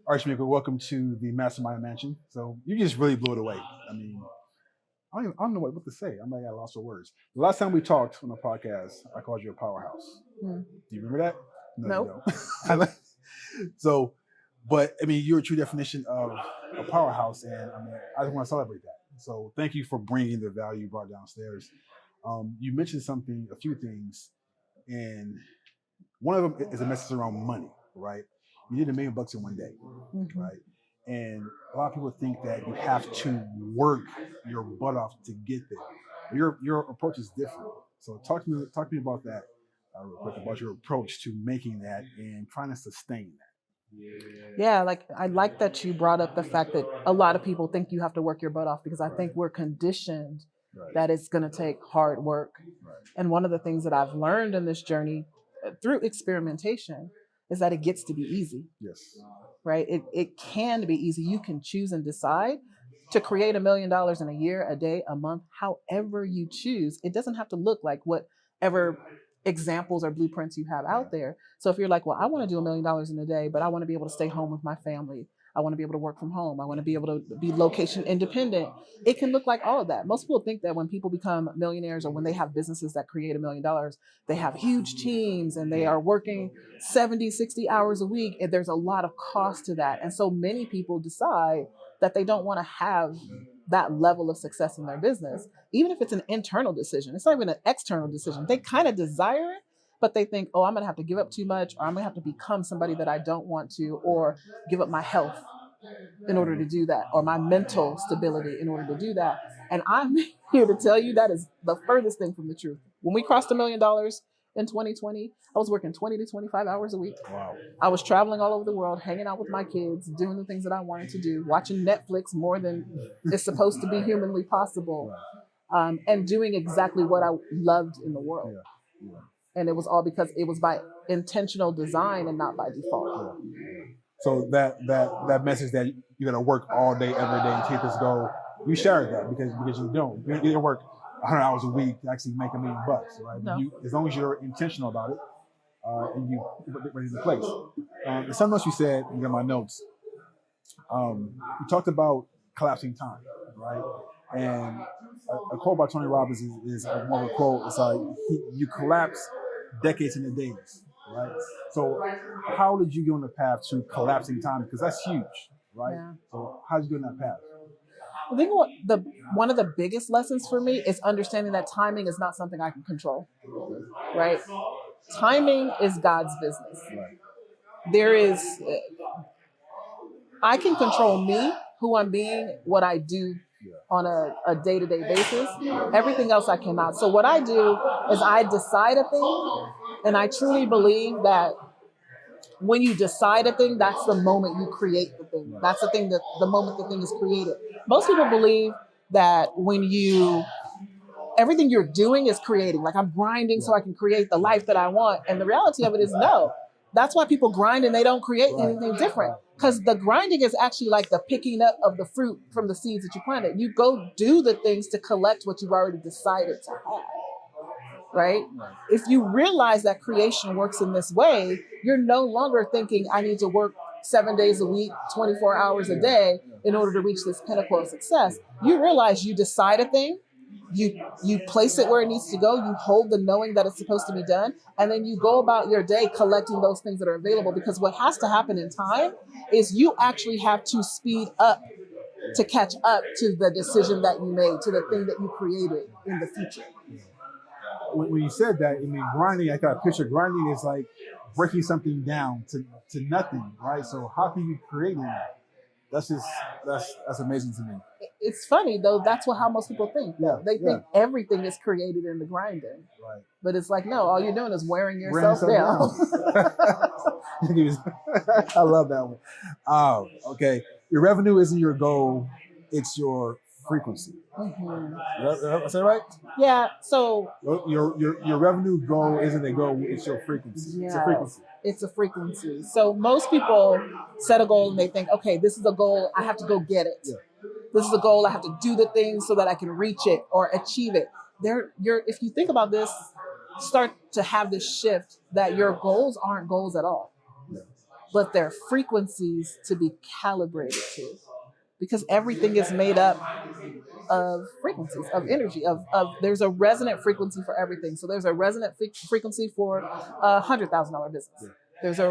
All right, Shameca, welcome to the Mastermind Mansion. So you just really blew it away. I mean, I don't know what to say. I'm like at a loss for words. The last time we talked on the podcast, I called you a powerhouse. Hmm. Do you remember that? No, Nope. you don't. So, but I mean, you're a true definition of a powerhouse, and I mean, I just want to celebrate that. So, thank you for bringing the value you brought downstairs. You mentioned a few things, and one of them is a message around money, right? You did $1 million in one day, right? And a lot of people think that you have to work your butt off to get there. Your approach is different. So talk to me about that real quick, about your approach to making that and trying to sustain that. Yeah, like I like that you brought up the fact that a lot of people think you have to work your butt off because I think we're conditioned that it's going to take hard work. And one of the things that I've learned in this journey through experimentation is that it gets to be easy. Yes. Right? It can be easy. You can choose and decide to create $1 million in a year, a day, a month, however you choose. It doesn't have to look like whatever examples or blueprints you have out there. So if you're like, well, I want to do $1 million in a day, but I want to be able to stay home with my family. I want to be able to work from home. I want to be able to be location independent. It can look like all of that. Most people think that when people become millionaires or when they have businesses that create $1 million, they have huge teams and they are working 70, 60 hours a week. And there's a lot of cost to that. And so many people decide that they don't want to have that level of success in their business, even if it's an internal decision. It's not even an external decision. They kind of desire it, but they think, oh, I'm going to have to give up too much, or I'm going to have to become somebody that I don't want to, or give up my health in order to do that, or my mental stability in order to do that. And I'm here to tell you that is the furthest thing from the truth. When we crossed $1 million in 2020, I was working 20 to 25 hours a week. Wow. I was traveling all over the world, hanging out with my kids, doing the things that I wanted to do, watching Netflix more than is supposed to be humanly possible, and doing exactly what I loved in the world. Yeah. Yeah. And it was all because it was by intentional design and not by default. Yeah. So that message that you're gonna work all day, every day, and keep this goal, you shared that because you don't. You didn't work 100 hours a week to actually make $1 million, right? No. As long as you're intentional about it, and you put it ready in place. There's something else you said in my notes. You talked about collapsing time, right? And a quote by Tony Robbins is more of a quote. It's like you collapse decades into days, right? So how did you get on the path to collapsing time? Because that's huge, right? Yeah. So how did you get on that path? I think one of the biggest lessons for me is understanding that timing is not something I can control, right? Timing is God's business. Right. I can control me, who I'm being, what I do on a day-to-day basis. Everything else I cannot. So what I do is I decide a thing, and I truly believe that when you decide a thing, that's the moment you create the thing. That's the moment the thing is created. Most people believe that everything you're doing is creating. Like, I'm grinding so I can create the life that I want. And the reality of it is no. That's why people grind and they don't create anything different. Because the grinding is actually like the picking up of the fruit from the seeds that you planted. You go do the things to collect what you've already decided to have. Right? If you realize that creation works in this way, you're no longer thinking, I need to work 7 days a week, 24 hours a day in order to reach this pinnacle of success. You realize you decide a thing, you place it where it needs to go, you hold the knowing that it's supposed to be done, and then you go about your day collecting those things that are available, because what has to happen in time is you actually have to speed up to catch up to the decision that you made, to the thing that you created in the future. When you said that, I mean, grinding, I got a picture. Grinding is like breaking something down to nothing, right? So how can you create that? That's amazing to me. It's funny though. That's how most people think. Yeah, they think everything is created in the grinding. Right. But it's like, no, all you're doing is wearing yourself down. I love that one. Okay. Your revenue isn't your goal; it's your frequency. Mm-hmm. Is that right? Yeah. So your revenue goal isn't a goal; it's your frequency. Yeah, it's a frequency. It's a frequency. So most people set a goal and they think, okay, this is a goal. I have to go get it. Yeah. This is a goal. I have to do the things so that I can reach it or achieve it. If you think about this, start to have this shift that your goals aren't goals at all. Yeah. but their frequencies to be calibrated to, because everything is made up of frequencies, of energy, of there's a resonant frequency for everything. So there's a resonant frequency for $100,000 business. There's a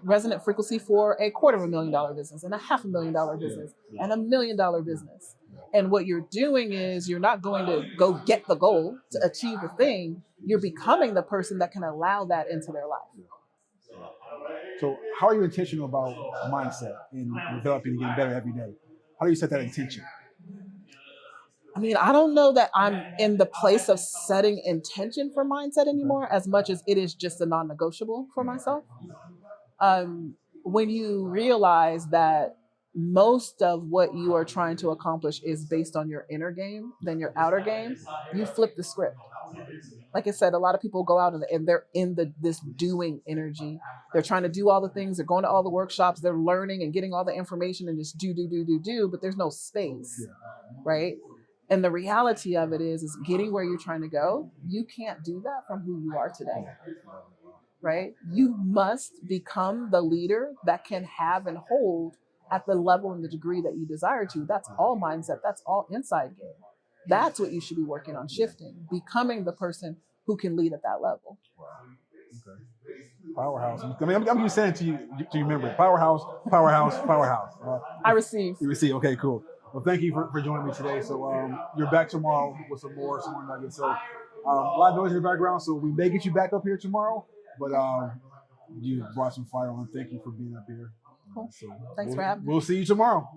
resonant frequency for a $250,000 business and a $500,000 business and $1 million business. And what you're doing is you're not going to go get the goal to achieve the thing. You're becoming the person that can allow that into their life. So how are you intentional about mindset in developing and getting better every day? How do you set that intention? I mean, I don't know that I'm in the place of setting intention for mindset anymore as much as it is just a non-negotiable for myself. When you realize that most of what you are trying to accomplish is based on your inner game than your outer game, you flip the script. Like I said, a lot of people go out and they're in this doing energy. They're trying to do all the things. They're going to all the workshops. They're learning and getting all the information and just do, but there's no space, right? And the reality of it is getting where you're trying to go. You can't do that from who you are today, right? You must become the leader that can have and hold at the level and the degree that you desire to. That's all mindset. That's all inside game. That's what you should be working on shifting, becoming the person who can lead at that level. Okay. Powerhouse. I mean, I'm just saying to you remember it. Powerhouse, powerhouse, powerhouse. I receive. You receive. Okay, cool. Well, thank you for joining me today. So you're back tomorrow with some more nuggets. So a lot of noise in the background, so we may get you back up here tomorrow. But you brought some fire on. Thank you for being up here. Cool. So Thanks for having me. We'll see you tomorrow.